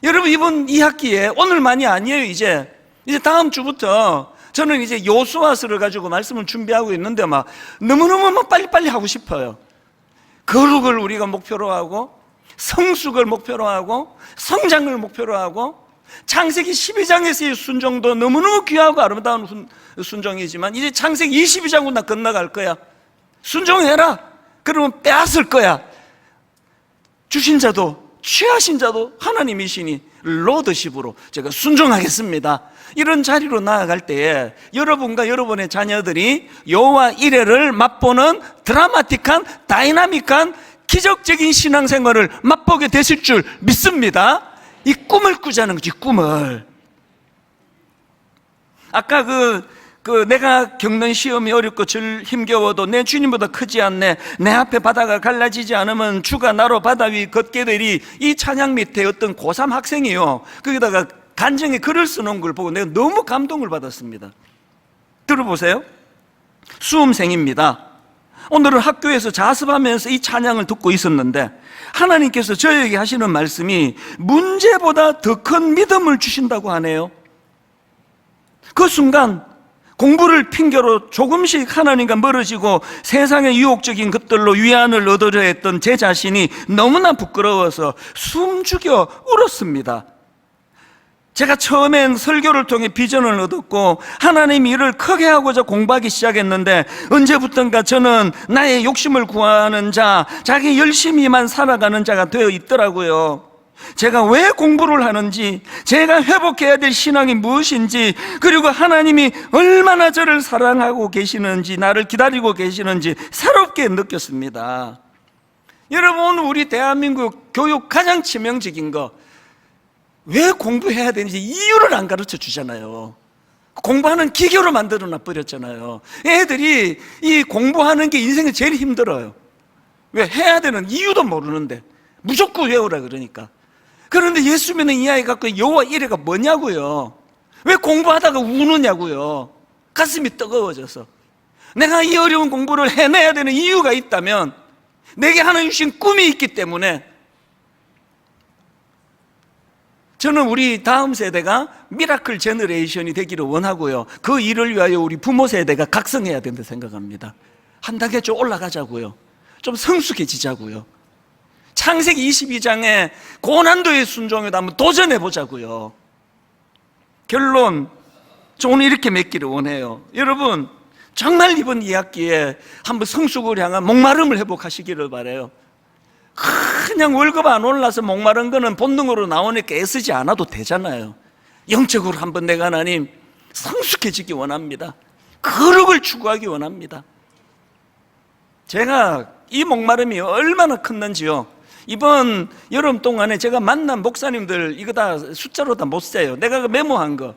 여러분, 이번 2학기에 오늘만이 아니에요. 이제 다음 주부터 저는 이제 요수아서를 가지고 말씀을 준비하고 있는데 막 너무너무 빨리빨리 하고 싶어요. 거룩을 우리가 목표로 하고, 성숙을 목표로 하고, 성장을 목표로 하고, 창세기 12장에서의 순종도 너무너무 귀하고 아름다운 순종이지만 이제 창세기 22장으로 나 건너갈 거야. 순종해라. 그러면 빼앗을 거야. 주신 자도 취하신 자도 하나님이시니 로드십으로 제가 순종하겠습니다. 이런 자리로 나아갈 때에 여러분과 여러분의 자녀들이 여호와 이레를 맛보는 드라마틱한, 다이나믹한, 기적적인 신앙생활을 맛보게 되실 줄 믿습니다. 이 꿈을 꾸자는 거지, 꿈을. 아까 내가 겪는 시험이 어렵고 힘겨워도 내 주님보다 크지 않네. 내 앞에 바다가 갈라지지 않으면 주가 나로 바다 위 걷게 되리. 이 찬양 밑에 어떤 고3 학생이요, 거기다가 간증에 글을 쓰는 걸 보고 내가 너무 감동을 받았습니다. 들어보세요. 수험생입니다. 오늘은 학교에서 자습하면서 이 찬양을 듣고 있었는데 하나님께서 저에게 하시는 말씀이 문제보다 더 큰 믿음을 주신다고 하네요. 그 순간 공부를 핑계로 조금씩 하나님과 멀어지고 세상의 유혹적인 것들로 위안을 얻으려 했던 제 자신이 너무나 부끄러워서 숨죽여 울었습니다. 제가 처음엔 설교를 통해 비전을 얻었고 하나님 일을 크게 하고자 공부하기 시작했는데 언제부턴가 저는 나의 욕심을 구하는 자, 자기 열심히만 살아가는 자가 되어 있더라고요. 제가 왜 공부를 하는지, 제가 회복해야 될 신앙이 무엇인지, 그리고 하나님이 얼마나 저를 사랑하고 계시는지, 나를 기다리고 계시는지 새롭게 느꼈습니다. 여러분, 우리 대한민국 교육 가장 치명적인 거, 왜 공부해야 되는지 이유를 안 가르쳐 주잖아요. 공부하는 기교로 만들어 놔 버렸잖아요. 애들이 이 공부하는 게 인생에 제일 힘들어요. 왜? 해야 되는 이유도 모르는데 무조건 외우라 그러니까. 그런데 예수 믿는 이 아이 갖고 여호와 이레가 뭐냐고요. 왜 공부하다가 우느냐고요. 가슴이 뜨거워져서. 내가 이 어려운 공부를 해내야 되는 이유가 있다면 내게 하나님 주신 꿈이 있기 때문에 저는 우리 다음 세대가 미라클 제너레이션이 되기를 원하고요. 그 일을 위하여 우리 부모 세대가 각성해야 된다 생각합니다. 한 단계 좀 올라가자고요. 좀 성숙해지자고요. 창세기 22장에 고난도의 순종에도 한번 도전해 보자고요. 결론, 저 오늘 이렇게 맺기를 원해요. 여러분, 정말 이번 2학기에 한번 성숙을 향한 목마름을 회복하시기를 바라요. 그냥 월급 안 올라서 목마른 거는 본능으로 나오니까 애쓰지 않아도 되잖아요. 영적으로 한번 내가 하나님 성숙해지기 원합니다. 거룩을 추구하기 원합니다. 제가 이 목마름이 얼마나 컸는지요. 이번 여름 동안에 제가 만난 목사님들 이거 다 숫자로 다 못 세요. 내가 메모한 거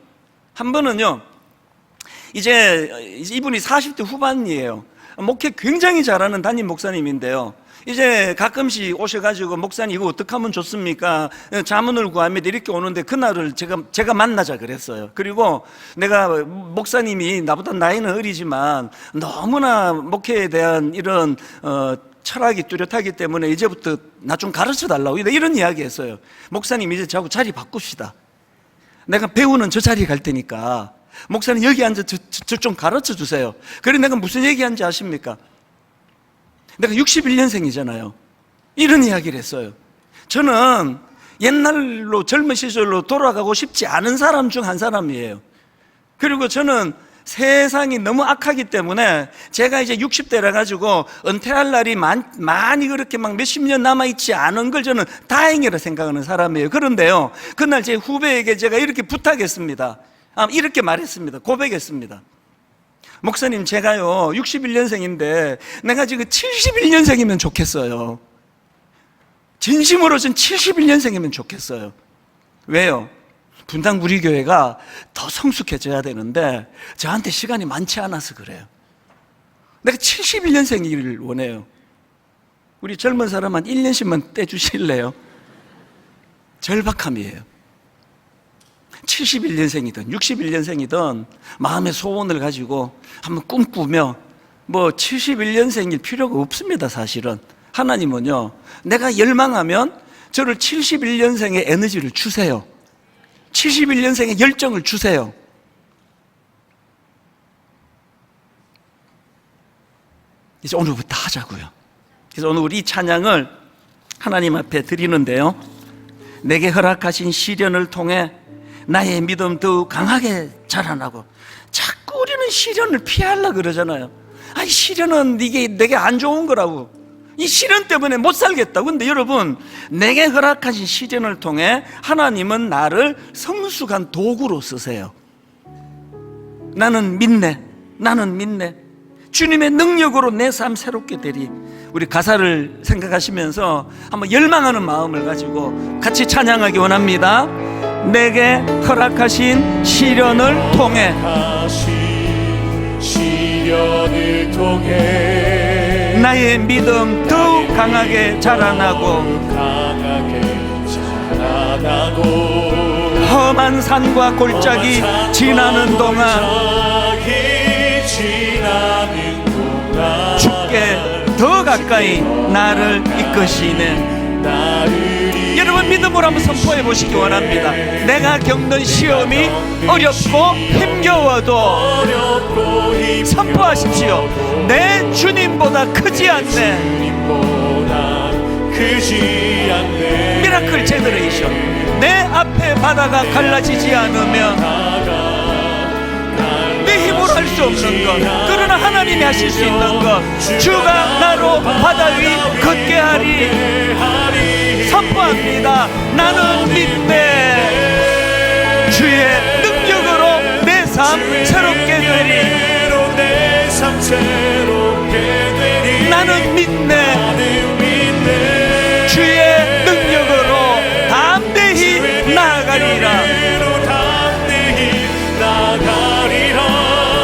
한 번은요, 이제 이분이 40대 후반이에요. 목회 굉장히 잘하는 담임 목사님인데요, 이제 가끔씩 오셔가지고 목사님 이거 어떻게 하면 좋습니까? 자문을 구합니다. 이렇게 오는데 그날을 제가 만나자 그랬어요. 그리고 내가 목사님이 나보다 나이는 어리지만 너무나 목회에 대한 이런 철학이 뚜렷하기 때문에 이제부터 나 좀 가르쳐 달라고 이런 이야기 했어요. 목사님 이제 저하고 자리 바꿉시다. 내가 배우는 저 자리에 갈 테니까 목사님 여기 앉아 저 좀 가르쳐 주세요. 그래 내가 무슨 얘기하는지 아십니까? 내가 61년생이잖아요. 이런 이야기를 했어요. 저는 옛날로 젊은 시절로 돌아가고 싶지 않은 사람 중 한 사람이에요. 그리고 저는 세상이 너무 악하기 때문에 제가 이제 60대라 가지고 은퇴할 날이 많이 그렇게 막 몇십 년 남아있지 않은 걸 저는 다행이라 생각하는 사람이에요. 그런데요, 그날 제 후배에게 제가 이렇게 부탁했습니다. 이렇게 말했습니다. 고백했습니다. 목사님, 제가요 61년생인데 내가 지금 71년생이면 좋겠어요. 진심으로 전 71년생이면 좋겠어요. 왜요? 분당 우리 교회가 더 성숙해져야 되는데 저한테 시간이 많지 않아서 그래요. 내가 71년생이기를 원해요. 우리 젊은 사람 한 1년씩만 떼주실래요? 절박함이에요. 71년생이든 61년생이든 마음의 소원을 가지고 한번 꿈꾸며, 뭐 71년생일 필요가 없습니다. 사실은 하나님은요, 내가 열망하면 저를 71년생의 에너지를 주세요. 71년생의 열정을 주세요. 이제 오늘부터 하자고요. 그래서 오늘 우리 찬양을 하나님 앞에 드리는데요, 내게 허락하신 시련을 통해 나의 믿음 더욱 강하게 자라나고. 자꾸 우리는 시련을 피하려고 그러잖아요. 아이, 시련은 이게 내게 안 좋은 거라고, 이 시련 때문에 못 살겠다고. 근데 여러분, 내게 허락하신 시련을 통해 하나님은 나를 성숙한 도구로 쓰세요. 나는 믿네. 주님의 능력으로 내 삶 새롭게 되리. 우리 가사를 생각하시면서 한번 열망하는 마음을 가지고 같이 찬양하기 원합니다. 내게 허락하신 시련을 통해 나의 믿음 더욱 강하게 자라나고 험한 산과 골짜기 지나는 동안 주께 더 가까이 나를 이끄시네. 여러분, 믿음으로 한번 선포해 보시기 원합니다. 내가 겪는 시험이 어렵고 힘겨워도 선포하십시오. 내 주님보다 크지 않네. 미라클 제너레이션. 내 앞에 바다가 갈라지지 않으면 내 힘으로 할 수 없는 것, 그러나 하나님이 하실 수 있는 것, 주가 나로 바다 위 걷게 하리. 선포합니다. 나는 믿네. 주의 능력으로 내 삶 새롭게 되리. 나는 믿네. 주의 능력으로 담대히 나아가리라.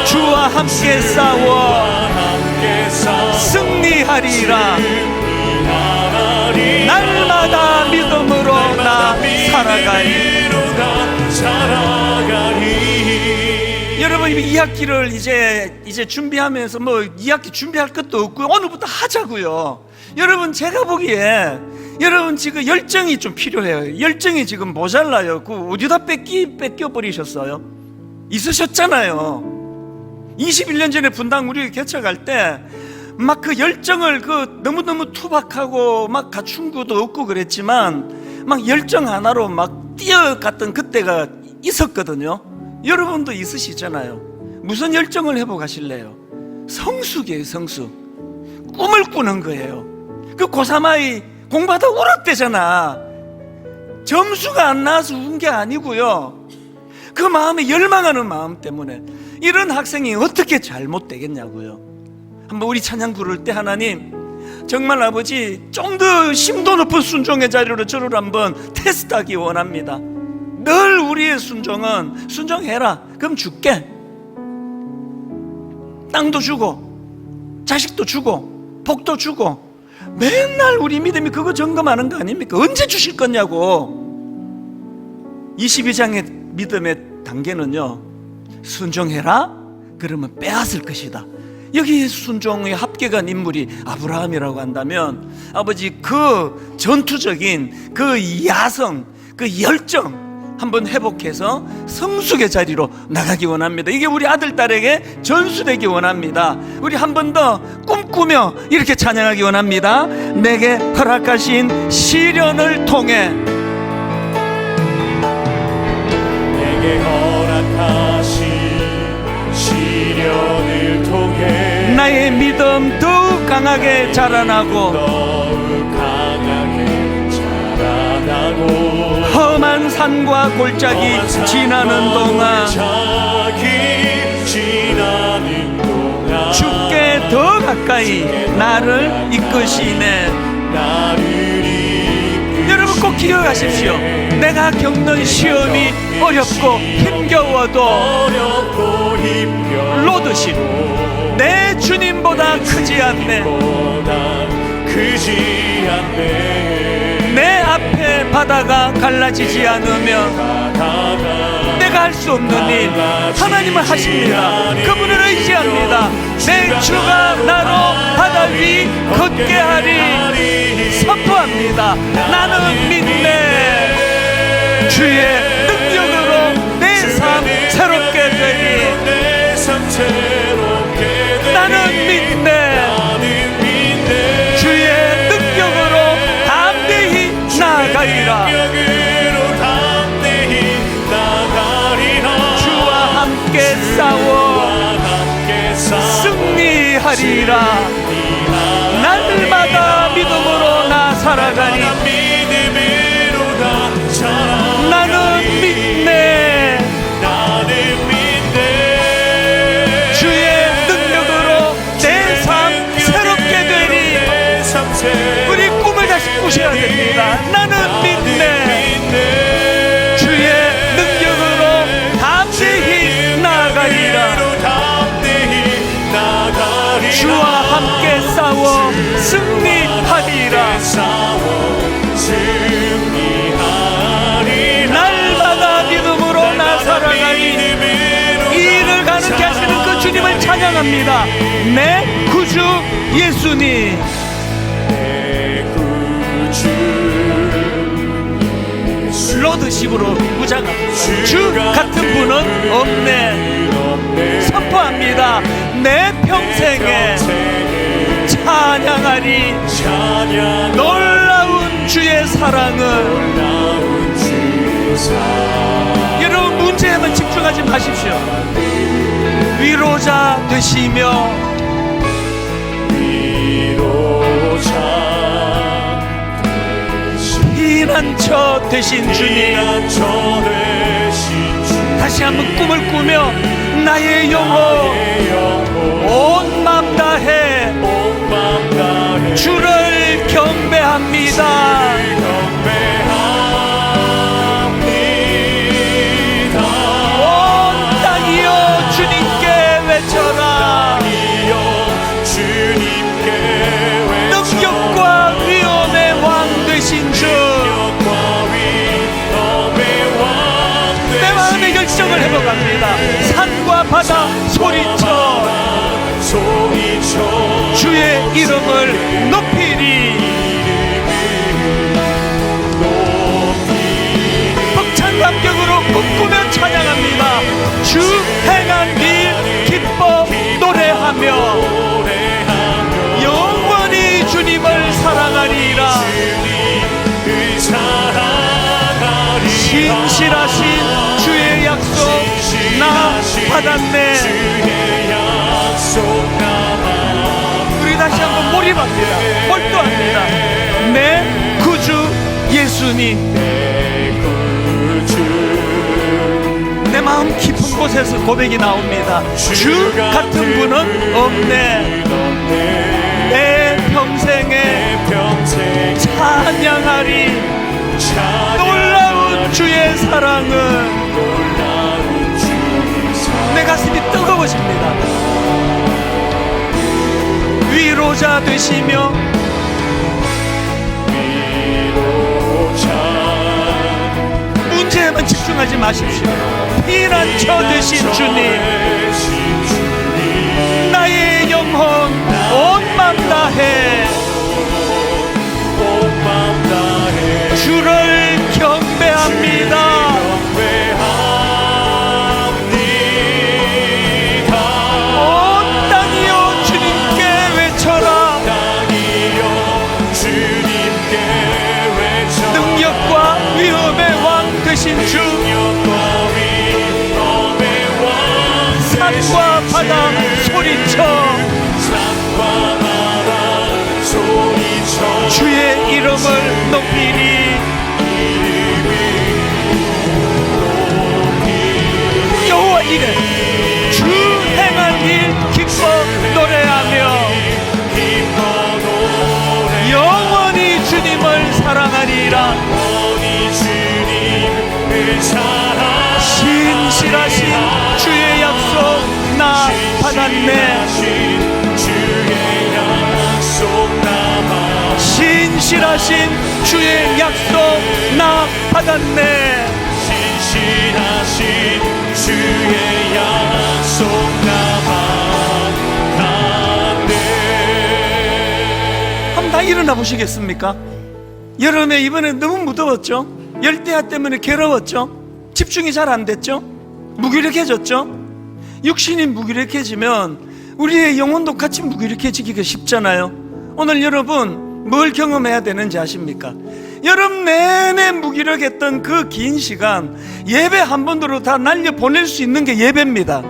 주와 함께 싸워 승리하리라. 살아가리. 여러분, 이 학기를 이제 준비하면서 뭐 2학기 준비할 것도 없고요, 오늘부터 하자고요. 여러분, 제가 보기에 여러분 지금 열정이 좀 필요해요. 열정이 지금 모자라요. 그 어디다 뺏겨버리셨어요? 있으셨잖아요. 21년 전에 분당 우리 개척할 때 막 그 열정을 너무너무 투박하고 막 갖춘 것도 없고 그랬지만 막 열정 하나로 막 뛰어갔던 그때가 있었거든요. 여러분도 있으시잖아요. 무슨 열정을 회복하실래요? 성숙이에요. 성숙. 꿈을 꾸는 거예요. 그 고3 아이 공부하다 울었대잖아. 점수가 안 나와서 운 게 아니고요, 그 마음에 열망하는 마음 때문에. 이런 학생이 어떻게 잘못되겠냐고요. 한번 우리 찬양 부를 때 하나님, 정말 아버지 좀 더 심도 높은 순종의 자리로 저를 한번 테스트하기 원합니다. 늘 우리의 순종은 순종해라, 그럼 줄게. 땅도 주고 자식도 주고 복도 주고, 맨날 우리 믿음이 그거 점검하는 거 아닙니까? 언제 주실 거냐고. 22장의 믿음의 단계는요, 순종해라, 그러면 빼앗을 것이다. 여기 순종의 합격한 인물이 아브라함이라고 한다면, 아버지 그 전투적인 그 야성, 그 열정 한번 회복해서 성숙의 자리로 나가기 원합니다. 이게 우리 아들, 딸에게 전수되기 원합니다. 우리 한 번 더 꿈꾸며 이렇게 찬양하기 원합니다. 내게 허락하신 시련을 통해, 내게 허락하신 시련을 통해 나의 믿음 더욱 강하게 자라나고, 더욱 강하게 자라나고, 험한 산과 골짜기 지나는 동안 주께 더 가까이 나를 이끄시네. 여러분 꼭 기억하십시오. 내가 겪는 시험이 어렵고 힘겨워도 로드십, 내 주님보다 크지 않네. 내 앞에 바다가 갈라지지 않으면 내가 할 수 없는 일 하나님은 하십니다. 그분을 의지합니다. 내 주가 나로 바다 위 걷게 하리 선포합니다. 나는 믿네. 주의 능력으로 내 삶 새롭게 되리. 나는 믿네. 주의 능력으로 담대히 나아가리라. 주와 함께 싸워 승리하리라. 날마다 믿음으로 나 살아가니 나는 믿네. 주의 능력으로 내 삶 새롭게 되리. 우리 꿈을 다시 꾸셔야 됩니다. 나는 믿네. 주의 능력으로 담대히 나아가리라. 주와 함께 싸워 승리하리라. 날마다 믿음으로 나 살아가니 이 일을 가능케 하시는 그 주님을 찬양합니다. 내 구주 예수님. 로드십으로 무장합니다. 주 같은 분은 없네. 선포합니다. 내 평생에 찬양하리. 놀라운 주의 사랑을. 여러분 문제에만 집중하지 마십시오. 위로자 되시며 피난처 되신 주님, 다시 한번 꿈을 꾸며 나의 영혼 온 맘 다해 주를 경배합니다. 온 땅이여 주님께 외쳐라. 능력과 위엄의 왕 되신 주, 받아 소리쳐 주의 이름을 높이리. 벅찬 감격으로 꿈꾸며 찬양합니다. 주 행한 일 기뻐 노래하며 영원히 주님을 사랑하리라. 신실하신 주의 약속 나 받았네. 우리 다시 한번 몰입합니다. 몰두합니다. 내 구주 예수님. 내 마음 깊은 곳에서 고백이 나옵니다. 주 같은 분은 없네. 내 평생에 찬양하리. 놀라운 주의 사랑은 내 가슴이 뜨거워집니다. 위로자 되시며 문제에만 집중하지 마십시오. 피난처 되신 주님, 나의 영혼 온 맘 다해 주를 경배합니다. 온 땅이여 주님께 외쳐라. 능력과 위엄의 왕 되신 주, 산과 바다 소리쳐 주의 이름을 높이리. 여호와 이래 주 행한 일 기뻐 노래하며 영원히 주님을 사랑하리라. 신실하신 주의 약속 나 받았네. 신실하신 주의 약속 나 받았네. 신실하신 주의 약속 나 받았네. 한번 다 일어나 보시겠습니까? 여름에 이번에 너무 무더웠죠? 열대야 때문에 괴로웠죠? 집중이 잘 안 됐죠? 무기력해졌죠? 육신이 무기력해지면 우리의 영혼도 같이 무기력해지기가 쉽잖아요. 오늘 여러분 뭘 경험해야 되는지 아십니까? 여름 내내 무기력했던 그 긴 시간 예배 한 번으로 다 날려보낼 수 있는 게 예배입니다.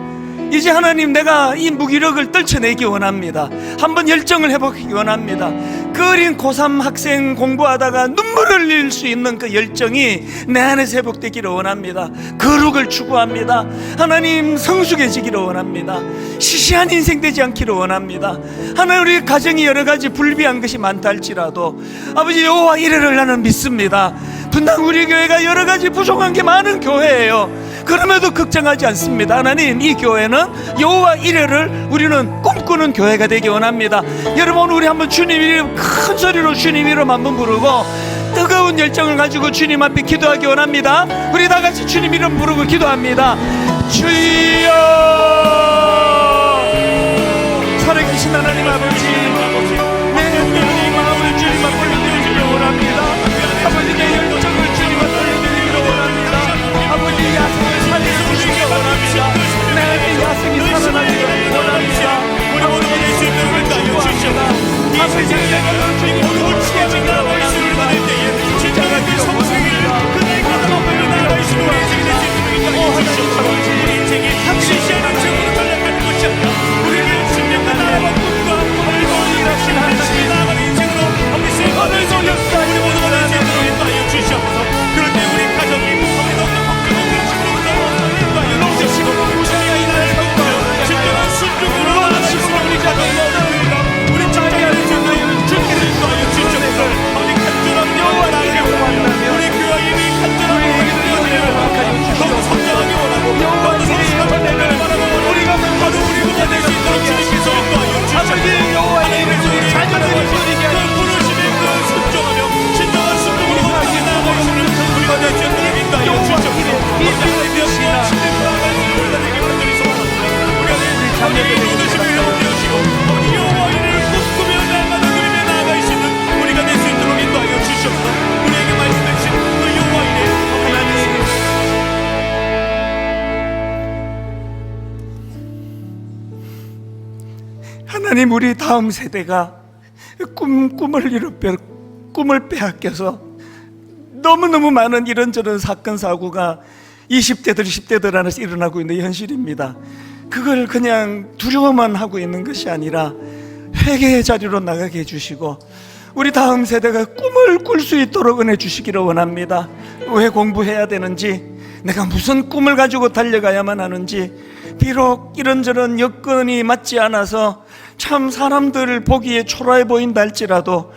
이제 하나님, 내가 이 무기력을 떨쳐내기 원합니다. 한번 열정을 회복하기 원합니다. 그 어린 고3 학생 공부하다가 눈물을 흘릴 수 있는 그 열정이 내 안에서 회복되기를 원합니다. 거룩을 추구합니다. 하나님, 성숙해지기를 원합니다. 시시한 인생 되지 않기를 원합니다. 하나님, 우리 가정이 여러 가지 불비한 것이 많다 할지라도 아버지 여호와 이레를 나는 믿습니다. 분당 우리 교회가 여러 가지 부족한 게 많은 교회예요. 그럼에도 걱정하지 않습니다. 하나님, 이 교회는 여호와 이레를 우리는 꿈꾸는 교회가 되기 원합니다. 여러분, 우리 한번 주님 이름 큰 소리로 주님 이름 한번 부르고 뜨거운 열정을 가지고 주님 앞에 기도하기 원합니다. 우리 다 같이 주님 이름 부르고 기도합니다. 주여, 살아계신 하나님 아버지, 내 마음을 주님 앞에 올려드리기를 원합니다. 아버지, 내 열정을 주님 앞에 올려드리기를 원합니다. 아버지, 야성을 살려주시기 원합니다. 내 야성이 살아나기를 원합니다. 아버지, 예수님을 추구합니다. 아버지, 내가 주님 돌치하기를 원합니다. 진짜가 그 성승을 그들과 너무나 나라의 신으로 인생이 될 수 있도록 인도해 주시옵소서. 우리 인생에 합시시하는 주님을 자녀들에게 여호와 이를 꿈꾸며 날마다 누리며 나아갈 수 있는 우리가 될 수 있도록 인도하여 주시옵소서. 우리에게 말씀해 주신 그 여호와 이를 하나님, 우리 다음 세대가 꿈을 빼앗겨서 너무너무 많은 이런저런 사건 사고가 20대들 10대들 안에서 일어나고 있는 현실입니다. 그걸 그냥 두려워만 하고 있는 것이 아니라 회개의 자리로 나가게 해주시고 우리 다음 세대가 꿈을 꿀 수 있도록 은혜 주시기를 원합니다. 왜 공부해야 되는지, 내가 무슨 꿈을 가지고 달려가야만 하는지, 비록 이런저런 여건이 맞지 않아서 참 사람들 보기에 초라해 보인다 할지라도,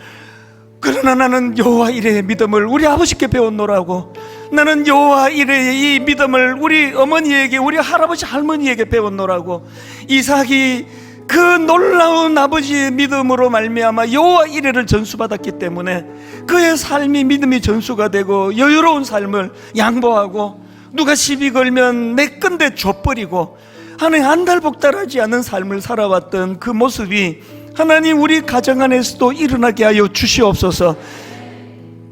그러나 나는 여호와 이레의 믿음을 우리 아버지께 배웠노라고, 나는 여호와 이레의 이 믿음을 우리 어머니에게, 우리 할아버지 할머니에게 배웠노라고, 이삭이 그 놀라운 아버지의 믿음으로 말미암아 여호와 이레를 전수받았기 때문에 그의 삶이 믿음이 전수가 되고 여유로운 삶을 양보하고, 누가 시비 걸면 내 건데 줘버리고 하나님 안달복달하지 않은 삶을 살아왔던 그 모습이 하나님 우리 가정 안에서도 일어나게 하여 주시옵소서.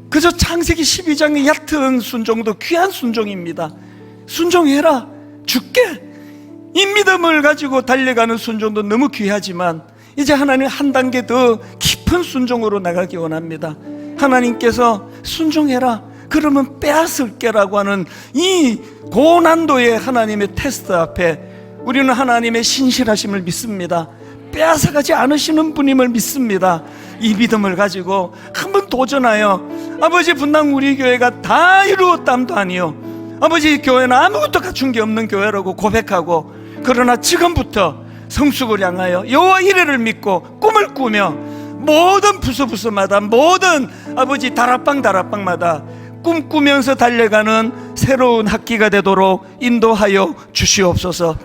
그저 창세기 12장의 얕은 순종도 귀한 순종입니다. 순종해라, 줄게. 이 믿음을 가지고 달려가는 순종도 너무 귀하지만 이제 하나님 한 단계 더 깊은 순종으로 나가기 원합니다. 하나님께서 순종해라, 그러면 빼앗을게라고 하는 이 고난도의 하나님의 테스트 앞에 우리는 하나님의 신실하심을 믿습니다. 빼앗아가지 않으시는 분임을 믿습니다. 이 믿음을 가지고 한번 도전하여, 아버지 분당 우리 교회가 다 이루었담도 아니요, 아버지 교회는 아무것도 갖춘 게 없는 교회라고 고백하고, 그러나 지금부터 성숙을 향하여 여호와 이레를 믿고 꿈을 꾸며 모든 부서부서마다, 모든 아버지 다락방마다 꿈꾸면서 달려가는 새로운 학기가 되도록 인도하여 주시옵소서.